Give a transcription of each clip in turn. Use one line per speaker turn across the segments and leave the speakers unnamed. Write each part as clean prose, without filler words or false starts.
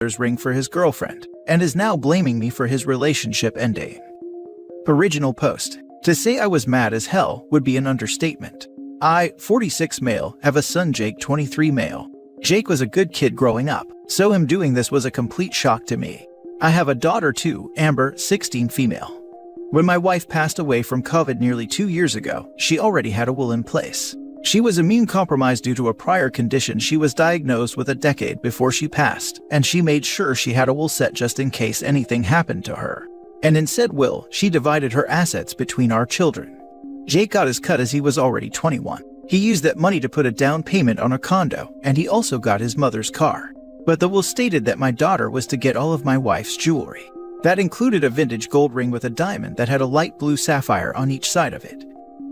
ring for his girlfriend, and is now blaming me for his relationship ending. Original post. To say I was mad as hell would be an understatement. I, 46 male, have a son Jake, 23 male. Jake was a good kid growing up, so him doing this was a complete shock to me. I have a daughter too, Amber, 16 female. When my wife passed away from COVID nearly 2 years ago, she already had a will in place. She was immune compromised due to a prior condition she was diagnosed with a decade before she passed, and she made sure she had a will set just in case anything happened to her. And in said will, she divided her assets between our children. Jake got his cut as he was already 21. He used that money to put a down payment on a condo, and he also got his mother's car. But the will stated that my daughter was to get all of my wife's jewelry. That included a vintage gold ring with a diamond that had a light blue sapphire on each side of it.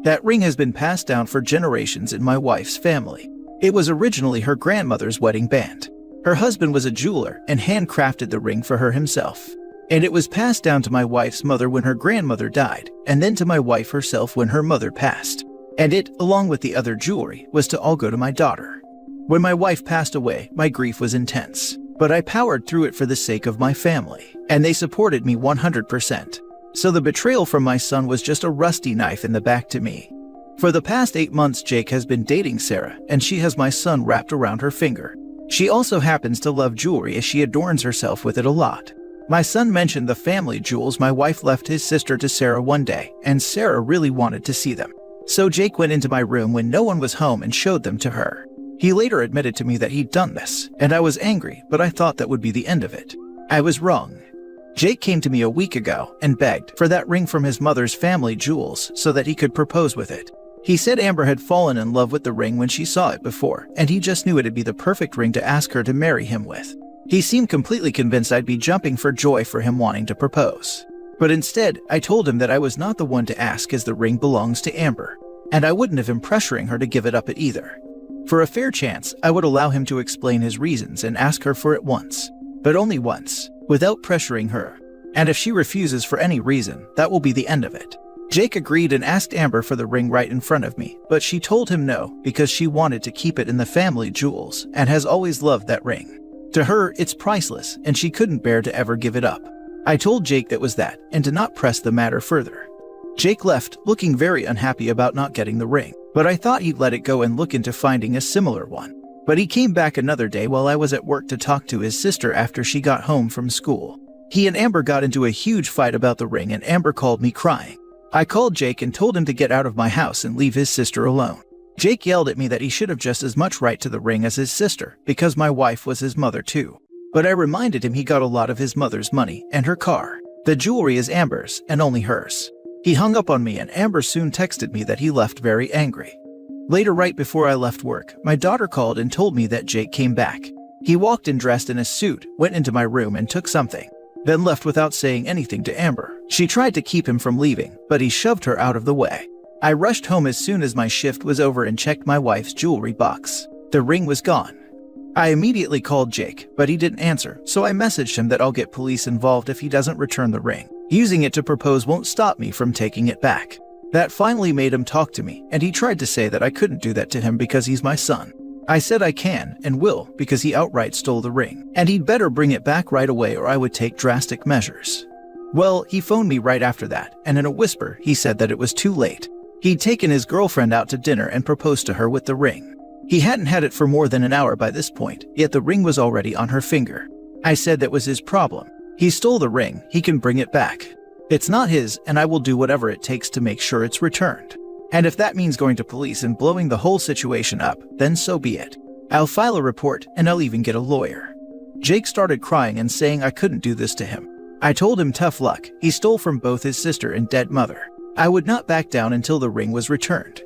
That ring has been passed down for generations in my wife's family. It was originally her grandmother's wedding band. Her husband was a jeweler and handcrafted the ring for her himself. And it was passed down to my wife's mother when her grandmother died, and then to my wife herself when her mother passed. And it, along with the other jewelry, was to all go to my daughter. When my wife passed away, my grief was intense, but I powered through it for the sake of my family, and they supported me 100%. So the betrayal from my son was just a rusty knife in the back to me. For the past 8 months, Jake has been dating Sarah, and she has my son wrapped around her finger. She also happens to love jewelry as she adorns herself with it a lot. My son mentioned the family jewels my wife left his sister to Sarah one day, and Sarah really wanted to see them. So Jake went into my room when no one was home and showed them to her. He later admitted to me that he'd done this, and I was angry, but I thought that would be the end of it. I was wrong. Jake came to me a week ago and begged for that ring from his mother's family jewels so that he could propose with it. He said Amber had fallen in love with the ring when she saw it before, and he just knew it'd be the perfect ring to ask her to marry him with. He seemed completely convinced I'd be jumping for joy for him wanting to propose. But instead, I told him that I was not the one to ask as the ring belongs to Amber, and I wouldn't have been pressuring her to give it up either. For a fair chance, I would allow him to explain his reasons and ask her for it once, but only once, without pressuring her. And if she refuses for any reason, that will be the end of it. Jake agreed and asked Amber for the ring right in front of me, but she told him no because she wanted to keep it in the family jewels and has always loved that ring. To her, it's priceless, and she couldn't bear to ever give it up. I told Jake that was that, and to not press the matter further. Jake left, looking very unhappy about not getting the ring, but I thought he'd let it go and look into finding a similar one. But he came back another day while I was at work to talk to his sister after she got home from school. He and Amber got into a huge fight about the ring, and Amber called me crying. I called Jake and told him to get out of my house and leave his sister alone. Jake yelled at me that he should have just as much right to the ring as his sister, because my wife was his mother too. But I reminded him he got a lot of his mother's money and her car. The jewelry is Amber's and only hers. He hung up on me, and Amber soon texted me that he left very angry. Later, right before I left work, my daughter called and told me that Jake came back. He walked in dressed in a suit, went into my room and took something, then left without saying anything to Amber. She tried to keep him from leaving, but he shoved her out of the way. I rushed home as soon as my shift was over and checked my wife's jewelry box. The ring was gone. I immediately called Jake, but he didn't answer, so I messaged him that I'll get police involved if he doesn't return the ring. Using it to propose won't stop me from taking it back. That finally made him talk to me, and he tried to say that I couldn't do that to him because he's my son. I said I can and will because he outright stole the ring, and he'd better bring it back right away or I would take drastic measures. Well, he phoned me right after that, and in a whisper, he said that it was too late. He'd taken his girlfriend out to dinner and proposed to her with the ring. He hadn't had it for more than an hour by this point, yet the ring was already on her finger. I said that was his problem. He stole the ring, he can bring it back. It's not his, and I will do whatever it takes to make sure it's returned. And if that means going to police and blowing the whole situation up, then so be it. I'll file a report, and I'll even get a lawyer. Jake started crying and saying I couldn't do this to him. I told him tough luck, he stole from both his sister and dead mother. I would not back down until the ring was returned.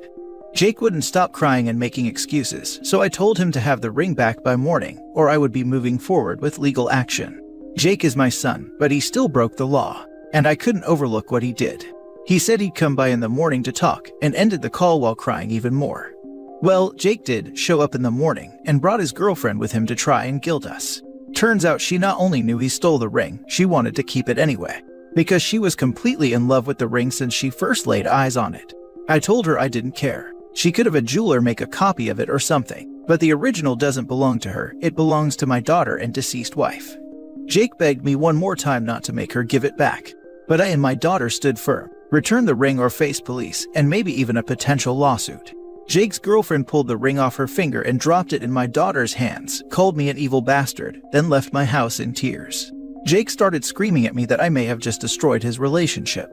Jake wouldn't stop crying and making excuses, so I told him to have the ring back by morning, or I would be moving forward with legal action. Jake is my son, but he still broke the law, and I couldn't overlook what he did. He said he'd come by in the morning to talk, and ended the call while crying even more. Well, Jake did show up in the morning, and brought his girlfriend with him to try and guilt us. Turns out she not only knew he stole the ring, she wanted to keep it anyway, because she was completely in love with the ring since she first laid eyes on it. I told her I didn't care. She could have a jeweler make a copy of it or something, but the original doesn't belong to her, it belongs to my daughter and deceased wife. Jake begged me one more time not to make her give it back, but I and my daughter stood firm, returned the ring or face police, and maybe even a potential lawsuit. Jake's girlfriend pulled the ring off her finger and dropped it in my daughter's hands, called me an evil bastard, then left my house in tears. Jake started screaming at me that I may have just destroyed his relationship.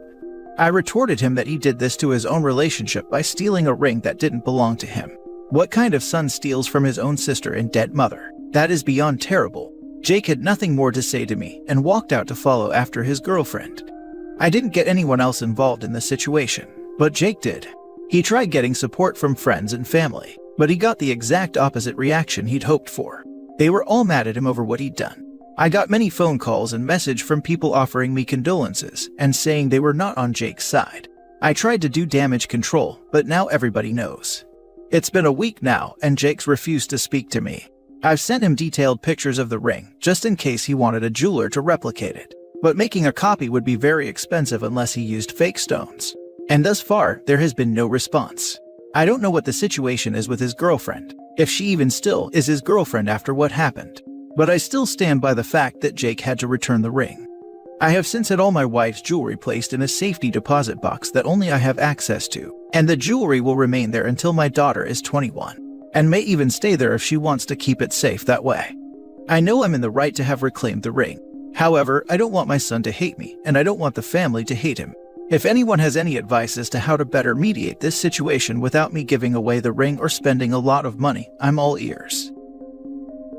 I retorted him that he did this to his own relationship by stealing a ring that didn't belong to him. What kind of son steals from his own sister and dead mother? That is beyond terrible. Jake had nothing more to say to me and walked out to follow after his girlfriend. I didn't get anyone else involved in the situation, but Jake did. He tried getting support from friends and family, but he got the exact opposite reaction he'd hoped for. They were all mad at him over what he'd done. I got many phone calls and messages from people offering me condolences and saying they were not on Jake's side. I tried to do damage control, but now everybody knows. It's been a week now, and Jake's refused to speak to me. I've sent him detailed pictures of the ring, just in case he wanted a jeweler to replicate it. But making a copy would be very expensive unless he used fake stones. And thus far, there has been no response. I don't know what the situation is with his girlfriend, if she even still is his girlfriend after what happened. But I still stand by the fact that Jake had to return the ring. I have since had all my wife's jewelry placed in a safety deposit box that only I have access to, and the jewelry will remain there until my daughter is 21, and may even stay there if she wants to keep it safe that way. I know I'm in the right to have reclaimed the ring. However, I don't want my son to hate me, and I don't want the family to hate him. If anyone has any advice as to how to better mediate this situation without me giving away the ring or spending a lot of money, I'm all ears.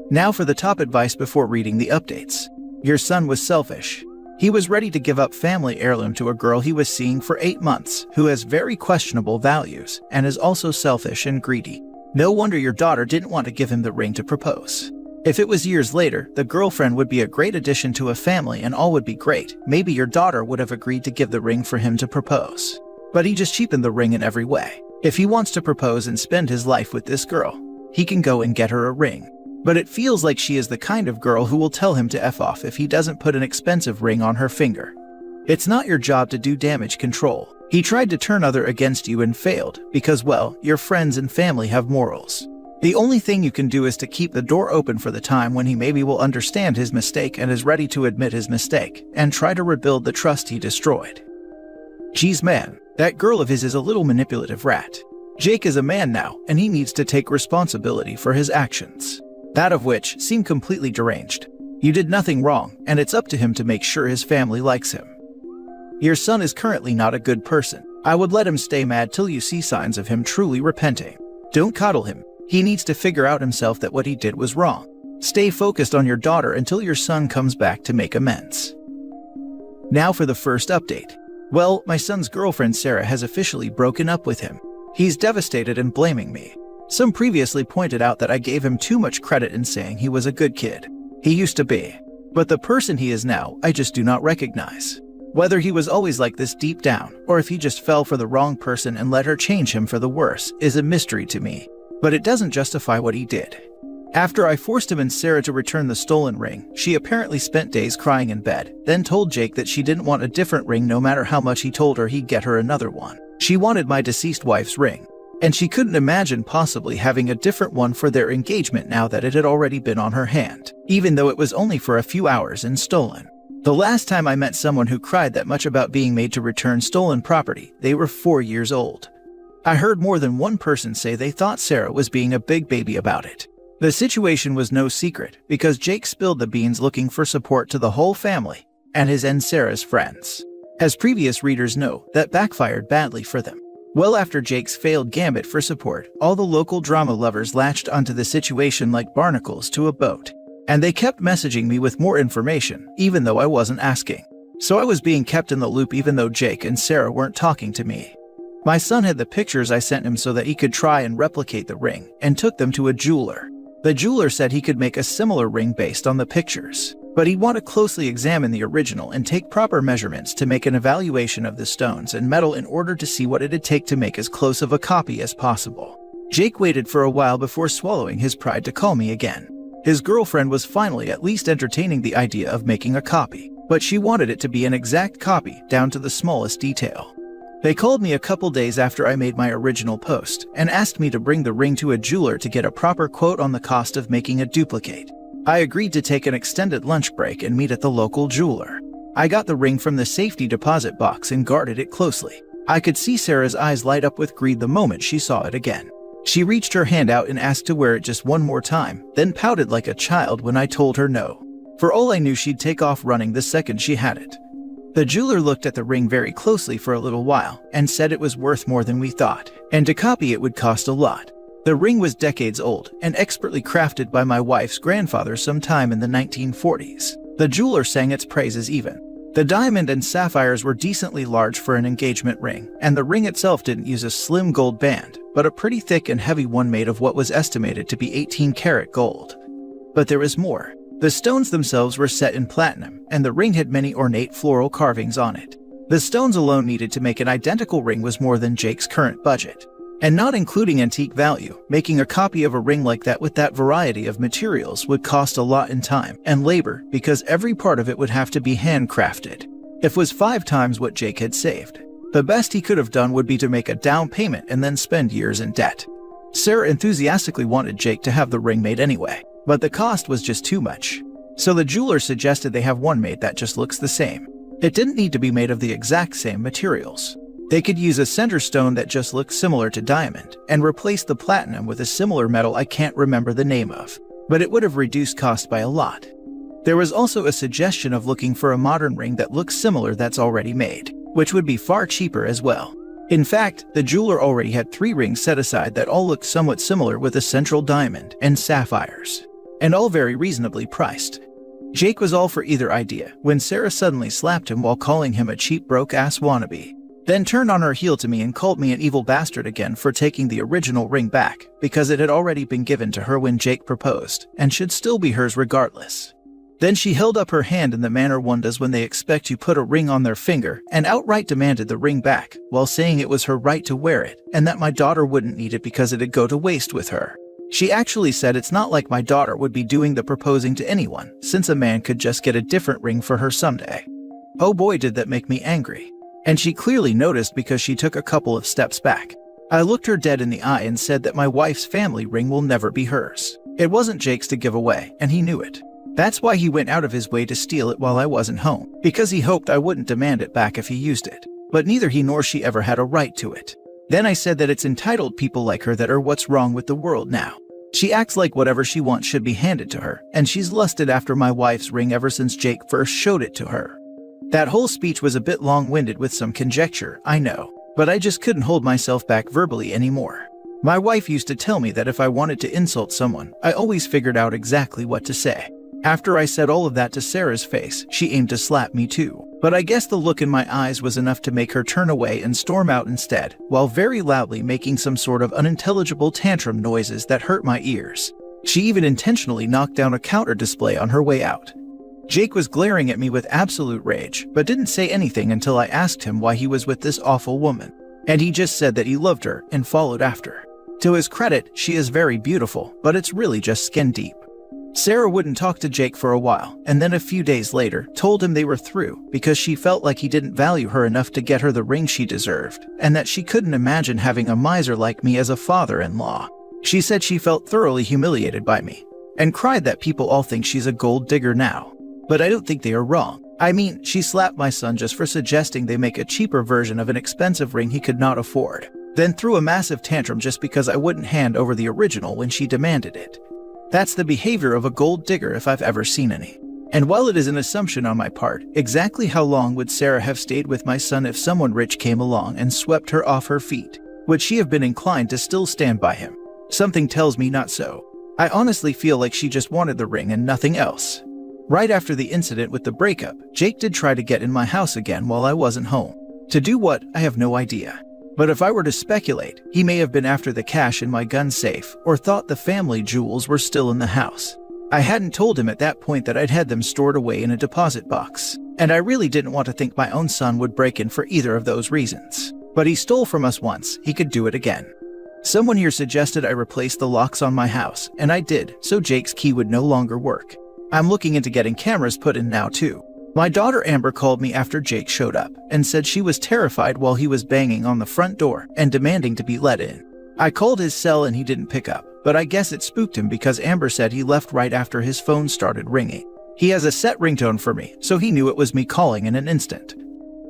Now for the top advice before reading the updates. Your son was selfish. He was ready to give up family heirloom to a girl he was seeing for 8 months, who has very questionable values, and is also selfish and greedy. No wonder your daughter didn't want to give him the ring to propose. If it was years later, the girlfriend would be a great addition to a family and all would be great. Maybe your daughter would have agreed to give the ring for him to propose. But he just cheapened the ring in every way. If he wants to propose and spend his life with this girl, he can go and get her a ring. But it feels like she is the kind of girl who will tell him to F off if he doesn't put an expensive ring on her finger. It's not your job to do damage control. He tried to turn other against you and failed because, well, your friends and family have morals. The only thing you can do is to keep the door open for the time when he maybe will understand his mistake and is ready to admit his mistake, and try to rebuild the trust he destroyed. Geez man, that girl of his is a little manipulative rat. Jake is a man now, and he needs to take responsibility for his actions. That of which seem completely deranged. You did nothing wrong, and it's up to him to make sure his family likes him. Your son is currently not a good person. I would let him stay mad till you see signs of him truly repenting. Don't coddle him. He needs to figure out himself that what he did was wrong. Stay focused on your daughter until your son comes back to make amends. Now for the first update. Well, my son's girlfriend Sarah has officially broken up with him. He's devastated and blaming me. Some previously pointed out that I gave him too much credit in saying he was a good kid. He used to be. But the person he is now, I just do not recognize. Whether he was always like this deep down, or if he just fell for the wrong person and let her change him for the worse, is a mystery to me. But it doesn't justify what he did. After I forced him and Sarah to return the stolen ring, she apparently spent days crying in bed, then told Jake that she didn't want a different ring no matter how much he told her he'd get her another one. She wanted my deceased wife's ring, and she couldn't imagine possibly having a different one for their engagement now that it had already been on her hand, even though it was only for a few hours and stolen. The last time I met someone who cried that much about being made to return stolen property, they were 4 years old. I heard more than one person say they thought Sarah was being a big baby about it. The situation was no secret because Jake spilled the beans looking for support to the whole family and his and Sarah's friends. As previous readers know, that backfired badly for them. Well, after Jake's failed gambit for support, all the local drama lovers latched onto the situation like barnacles to a boat. And they kept messaging me with more information, even though I wasn't asking. So I was being kept in the loop even though Jake and Sarah weren't talking to me. My son had the pictures I sent him so that he could try and replicate the ring, and took them to a jeweler. The jeweler said he could make a similar ring based on the pictures, but he'd want to closely examine the original and take proper measurements to make an evaluation of the stones and metal in order to see what it'd take to make as close of a copy as possible. Jake waited for a while before swallowing his pride to call me again. His girlfriend was finally at least entertaining the idea of making a copy, but she wanted it to be an exact copy down to the smallest detail. They called me a couple days after I made my original post and asked me to bring the ring to a jeweler to get a proper quote on the cost of making a duplicate. I agreed to take an extended lunch break and meet at the local jeweler. I got the ring from the safety deposit box and guarded it closely. I could see Sarah's eyes light up with greed the moment she saw it again. She reached her hand out and asked to wear it just one more time, then pouted like a child when I told her no. For all I knew, she'd take off running the second she had it. The jeweler looked at the ring very closely for a little while and said it was worth more than we thought, and to copy it would cost a lot. The ring was decades old and expertly crafted by my wife's grandfather sometime in the 1940s. The jeweler sang its praises even. The diamond and sapphires were decently large for an engagement ring, and the ring itself didn't use a slim gold band, but a pretty thick and heavy one made of what was estimated to be 18-karat gold. But there was more. The stones themselves were set in platinum, and the ring had many ornate floral carvings on it. The stones alone needed to make an identical ring was more than Jake's current budget. And not including antique value, making a copy of a ring like that with that variety of materials would cost a lot in time and labor because every part of it would have to be handcrafted. It was 5 times what Jake had saved. The best he could have done would be to make a down payment and then spend years in debt. Sarah enthusiastically wanted Jake to have the ring made anyway, but the cost was just too much. So the jeweler suggested they have one made that just looks the same. It didn't need to be made of the exact same materials. They could use a center stone that just looked similar to diamond and replace the platinum with a similar metal I can't remember the name of, but it would have reduced cost by a lot. There was also a suggestion of looking for a modern ring that looks similar that's already made, which would be far cheaper as well. In fact, the jeweler already had 3 rings set aside that all looked somewhat similar with a central diamond and sapphires, and all very reasonably priced. Jake was all for either idea when Sarah suddenly slapped him while calling him a cheap broke-ass wannabe. Then turned on her heel to me and called me an evil bastard again for taking the original ring back because it had already been given to her when Jake proposed and should still be hers regardless. Then she held up her hand in the manner one does when they expect you put a ring on their finger and outright demanded the ring back while saying it was her right to wear it and that my daughter wouldn't need it because it'd go to waste with her. She actually said it's not like my daughter would be doing the proposing to anyone since a man could just get a different ring for her someday. Oh boy, did that make me angry. And she clearly noticed because she took a couple of steps back. I looked her dead in the eye and said that my wife's family ring will never be hers. It wasn't Jake's to give away, and he knew it. That's why he went out of his way to steal it while I wasn't home, because he hoped I wouldn't demand it back if he used it. But neither he nor she ever had a right to it. Then I said that it's entitled people like her that are what's wrong with the world now. She acts like whatever she wants should be handed to her, and she's lusted after my wife's ring ever since Jake first showed it to her. That whole speech was a bit long-winded with some conjecture, I know, but I just couldn't hold myself back verbally anymore. My wife used to tell me that if I wanted to insult someone, I always figured out exactly what to say. After I said all of that to Sarah's face, she aimed to slap me too, but I guess the look in my eyes was enough to make her turn away and storm out instead, while very loudly making some sort of unintelligible tantrum noises that hurt my ears. She even intentionally knocked down a counter display on her way out. Jake was glaring at me with absolute rage, but didn't say anything until I asked him why he was with this awful woman. And he just said that he loved her and followed after. To his credit, she is very beautiful, but it's really just skin deep. Sarah wouldn't talk to Jake for a while, and then a few days later told him they were through because she felt like he didn't value her enough to get her the ring she deserved, and that she couldn't imagine having a miser like me as a father-in-law. She said she felt thoroughly humiliated by me, and cried that people all think she's a gold digger now. But I don't think they are wrong. I mean, she slapped my son just for suggesting they make a cheaper version of an expensive ring he could not afford, then threw a massive tantrum just because I wouldn't hand over the original when she demanded it. That's the behavior of a gold digger if I've ever seen any. And while it is an assumption on my part, exactly how long would Sarah have stayed with my son if someone rich came along and swept her off her feet? Would she have been inclined to still stand by him? Something tells me not so. I honestly feel like she just wanted the ring and nothing else. Right after the incident with the breakup, Jake did try to get in my house again while I wasn't home. To do what, I have no idea. But if I were to speculate, he may have been after the cash in my gun safe or thought the family jewels were still in the house. I hadn't told him at that point that I'd had them stored away in a deposit box, and I really didn't want to think my own son would break in for either of those reasons. But he stole from us once, he could do it again. Someone here suggested I replace the locks on my house, and I did, so Jake's key would no longer work. I'm looking into getting cameras put in now too. My daughter Amber called me after Jake showed up and said she was terrified while he was banging on the front door and demanding to be let in. I called his cell and he didn't pick up, but I guess it spooked him because Amber said he left right after his phone started ringing. He has a set ringtone for me, so he knew it was me calling in an instant.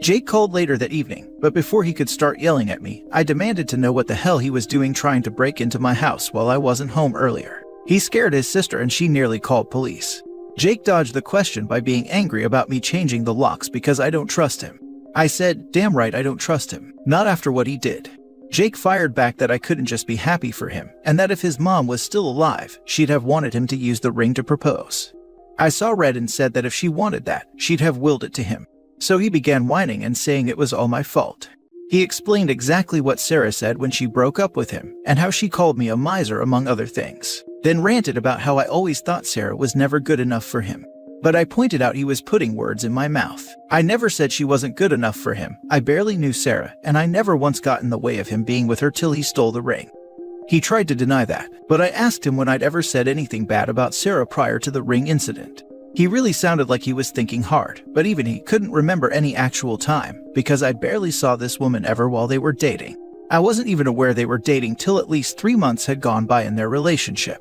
Jake called later that evening, but before he could start yelling at me, I demanded to know what the hell he was doing trying to break into my house while I wasn't home earlier. He scared his sister and she nearly called police. Jake dodged the question by being angry about me changing the locks because I don't trust him. I said, damn right I don't trust him, not after what he did. Jake fired back that I couldn't just be happy for him, and that if his mom was still alive, she'd have wanted him to use the ring to propose. I saw red and said that if she wanted that, she'd have willed it to him. So he began whining and saying it was all my fault. He explained exactly what Sarah said when she broke up with him, and how she called me a miser among other things. Then ranted about how I always thought Sarah was never good enough for him. But I pointed out he was putting words in my mouth. I never said she wasn't good enough for him. I barely knew Sarah, and I never once got in the way of him being with her till he stole the ring. He tried to deny that, but I asked him when I'd ever said anything bad about Sarah prior to the ring incident. He really sounded like he was thinking hard, but even he couldn't remember any actual time, because I barely saw this woman ever while they were dating. I wasn't even aware they were dating till at least 3 months had gone by in their relationship.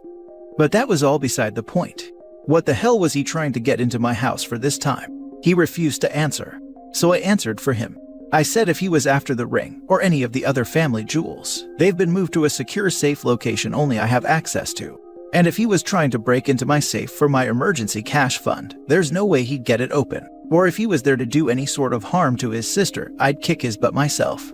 But that was all beside the point. What the hell was he trying to get into my house for this time? He refused to answer. So I answered for him. I said if he was after the ring, or any of the other family jewels, they've been moved to a secure safe location only I have access to. And if he was trying to break into my safe for my emergency cash fund, there's no way he'd get it open. Or if he was there to do any sort of harm to his sister, I'd kick his butt myself.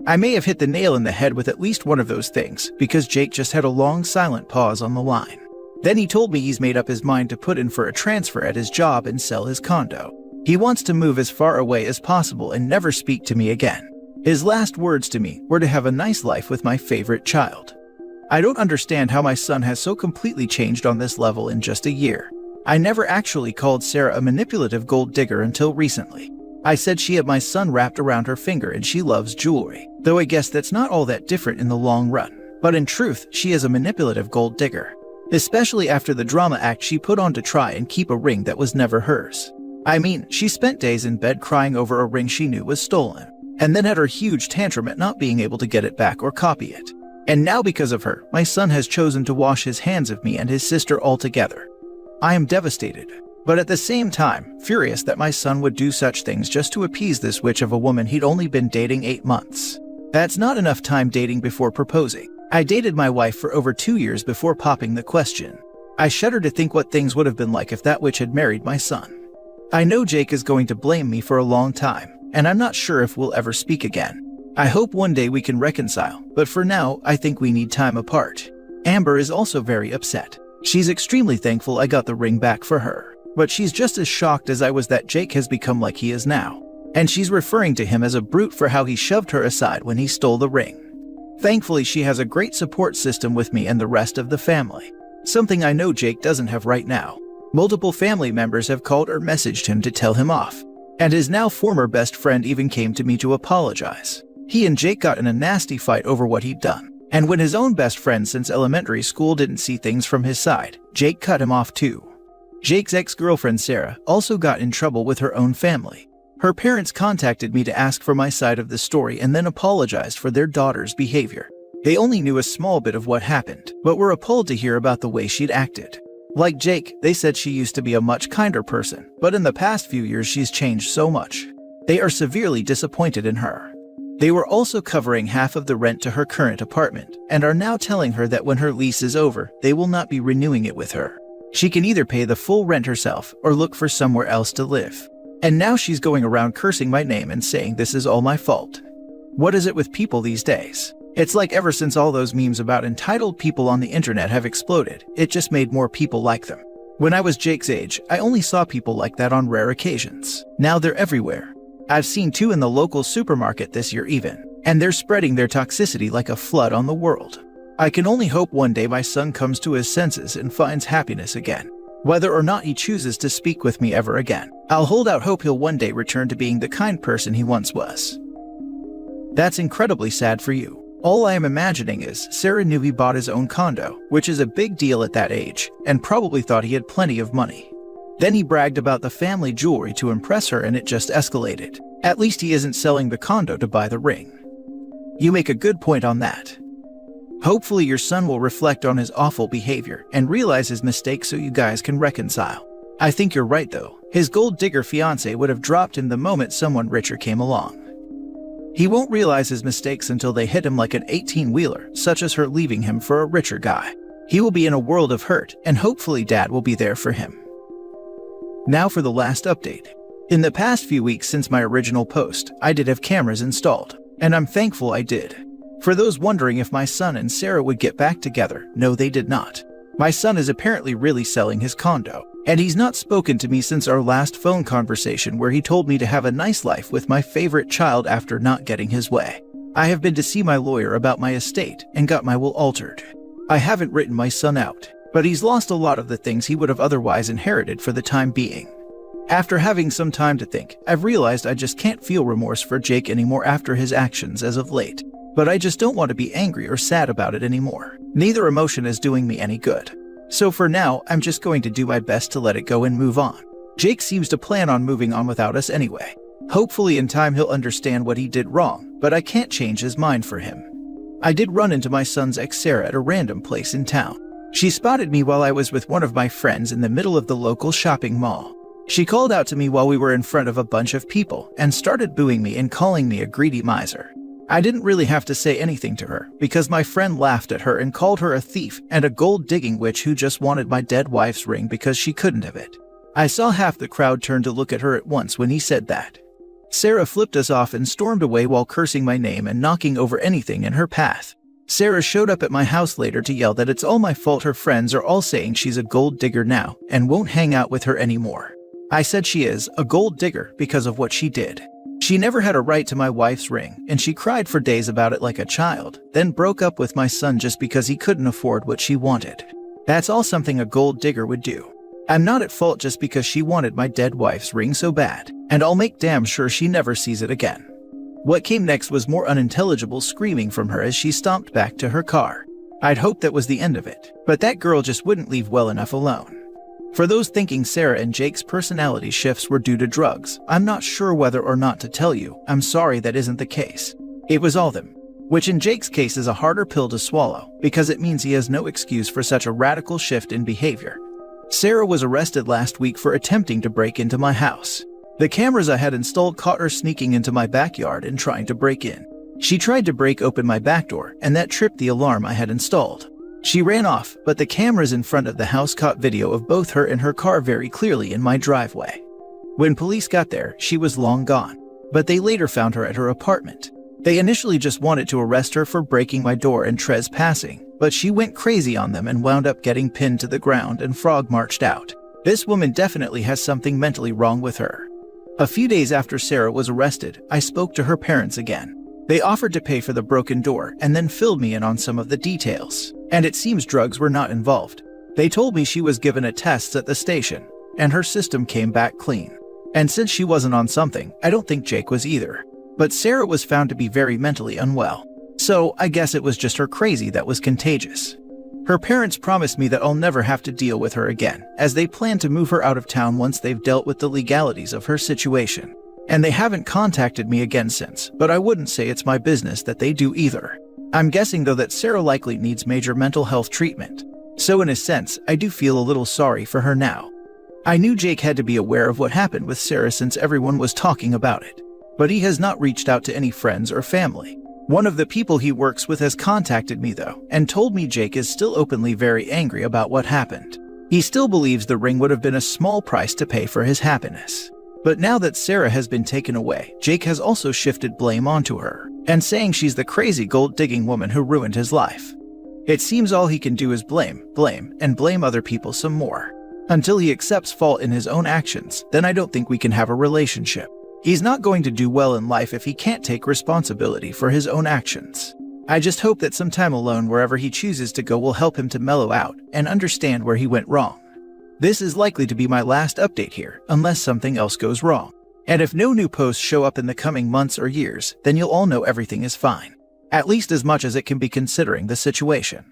I may have hit the nail in the head with at least one of those things, because Jake just had a long silent pause on the line. Then he told me he's made up his mind to put in for a transfer at his job and sell his condo. He wants to move as far away as possible and never speak to me again. His last words to me were to have a nice life with my favorite child. I don't understand how my son has so completely changed on this level in just a year. I never actually called Sarah a manipulative gold digger until recently. I said she had my son wrapped around her finger and she loves jewelry, though I guess that's not all that different in the long run. But in truth, she is a manipulative gold digger. Especially after the drama act she put on to try and keep a ring that was never hers. I mean, she spent days in bed crying over a ring she knew was stolen, and then had her huge tantrum at not being able to get it back or copy it. And now because of her, my son has chosen to wash his hands of me and his sister altogether. I am devastated, but at the same time, furious that my son would do such things just to appease this witch of a woman he'd only been dating 8 months. That's not enough time dating before proposing. I dated my wife for over 2 years before popping the question. I shudder to think what things would have been like if that witch had married my son. I know Jake is going to blame me for a long time, and I'm not sure if we'll ever speak again. I hope one day we can reconcile, but for now, I think we need time apart. Amber is also very upset. She's extremely thankful I got the ring back for her, but she's just as shocked as I was that Jake has become like he is now. And she's referring to him as a brute for how he shoved her aside when he stole the ring. Thankfully, she has a great support system with me and the rest of the family, something I know Jake doesn't have right now. Multiple family members have called or messaged him to tell him off, and his now former best friend even came to me to apologize. He and Jake got in a nasty fight over what he'd done, and when his own best friend since elementary school didn't see things from his side, Jake cut him off too. Jake's ex-girlfriend Sarah also got in trouble with her own family. Her parents contacted me to ask for my side of the story and then apologized for their daughter's behavior. They only knew a small bit of what happened, but were appalled to hear about the way she'd acted. Like Jake, they said she used to be a much kinder person, but in the past few years she's changed so much. They are severely disappointed in her. They were also covering half of the rent to her current apartment, and are now telling her that when her lease is over, they will not be renewing it with her. She can either pay the full rent herself or look for somewhere else to live. And now she's going around cursing my name and saying this is all my fault. What is it with people these days? It's like ever since all those memes about entitled people on the internet have exploded, it just made more people like them. When I was Jake's age, I only saw people like that on rare occasions. Now they're everywhere. I've seen 2 in the local supermarket this year even, and they're spreading their toxicity like a flood on the world. I can only hope one day my son comes to his senses and finds happiness again. Whether or not he chooses to speak with me ever again, I'll hold out hope he'll one day return to being the kind person he once was. That's incredibly sad for you. All I am imagining is Sarah knew he bought his own condo, which is a big deal at that age, and probably thought he had plenty of money. Then he bragged about the family jewelry to impress her and it just escalated. At least he isn't selling the condo to buy the ring. You make a good point on that. Hopefully your son will reflect on his awful behavior and realize his mistake so you guys can reconcile. I think you're right though. His gold digger fiancé would have dropped him the moment someone richer came along. He won't realize his mistakes until they hit him like an 18-wheeler, such as her leaving him for a richer guy. He will be in a world of hurt, and hopefully Dad will be there for him. Now for the last update. In the past few weeks since my original post, I did have cameras installed, and I'm thankful I did. For those wondering if my son and Sarah would get back together, no, they did not. My son is apparently really selling his condo, and he's not spoken to me since our last phone conversation where he told me to have a nice life with my favorite child after not getting his way. I have been to see my lawyer about my estate and got my will altered. I haven't written my son out, but he's lost a lot of the things he would have otherwise inherited for the time being. After having some time to think, I've realized I just can't feel remorse for Jake anymore after his actions as of late. But I just don't want to be angry or sad about it anymore. Neither emotion is doing me any good. So for now, I'm just going to do my best to let it go and move on. Jake seems to plan on moving on without us anyway. Hopefully in time he'll understand what he did wrong, but I can't change his mind for him. I did run into my son's ex Sarah at a random place in town. She spotted me while I was with one of my friends in the middle of the local shopping mall. She called out to me while we were in front of a bunch of people and started booing me and calling me a greedy miser. I didn't really have to say anything to her because my friend laughed at her and called her a thief and a gold-digging witch who just wanted my dead wife's ring because she couldn't have it. I saw half the crowd turn to look at her at once when he said that. Sarah flipped us off and stormed away while cursing my name and knocking over anything in her path. Sarah showed up at my house later to yell that it's all my fault. Her friends are all saying she's a gold digger now and won't hang out with her anymore. I said she is a gold digger because of what she did. She never had a right to my wife's ring, and she cried for days about it like a child, then broke up with my son just because he couldn't afford what she wanted. That's all something a gold digger would do. I'm not at fault just because she wanted my dead wife's ring so bad, and I'll make damn sure she never sees it again. What came next was more unintelligible screaming from her as she stomped back to her car. I'd hoped that was the end of it, but that girl just wouldn't leave well enough alone. For those thinking Sarah and Jake's personality shifts were due to drugs, I'm not sure whether or not to tell you. I'm sorry, that isn't the case. It was all them. Which in Jake's case is a harder pill to swallow, because it means he has no excuse for such a radical shift in behavior. Sarah was arrested last week for attempting to break into my house. The cameras I had installed caught her sneaking into my backyard and trying to break in. She tried to break open my back door, and that tripped the alarm I had installed. She ran off, but the cameras in front of the house caught video of both her and her car very clearly in my driveway. When police got there, she was long gone, but they later found her at her apartment. They initially just wanted to arrest her for breaking my door and trespassing, but she went crazy on them and wound up getting pinned to the ground and frog marched out. This woman definitely has something mentally wrong with her. A few days after Sarah was arrested, I spoke to her parents again. They offered to pay for the broken door and then filled me in on some of the details. And it seems drugs were not involved. They told me she was given a test at the station, and her system came back clean. And since she wasn't on something, I don't think Jake was either. But Sarah was found to be very mentally unwell. So I guess it was just her crazy that was contagious. Her parents promised me that I'll never have to deal with her again, as they plan to move her out of town once they've dealt with the legalities of her situation. And they haven't contacted me again since, but I wouldn't say it's my business that they do either. I'm guessing though that Sarah likely needs major mental health treatment. So in a sense, I do feel a little sorry for her now. I knew Jake had to be aware of what happened with Sarah since everyone was talking about it. But he has not reached out to any friends or family. One of the people he works with has contacted me though, and told me Jake is still openly very angry about what happened. He still believes the ring would have been a small price to pay for his happiness. But now that Sarah has been taken away, Jake has also shifted blame onto her, and saying she's the crazy gold-digging woman who ruined his life. It seems all he can do is blame, and blame other people some more. Until he accepts fault in his own actions, then I don't think we can have a relationship. He's not going to do well in life if he can't take responsibility for his own actions. I just hope that some time alone wherever he chooses to go will help him to mellow out and understand where he went wrong. This is likely to be my last update here, unless something else goes wrong. And if no new posts show up in the coming months or years, then you'll all know everything is fine. At least as much as it can be considering the situation.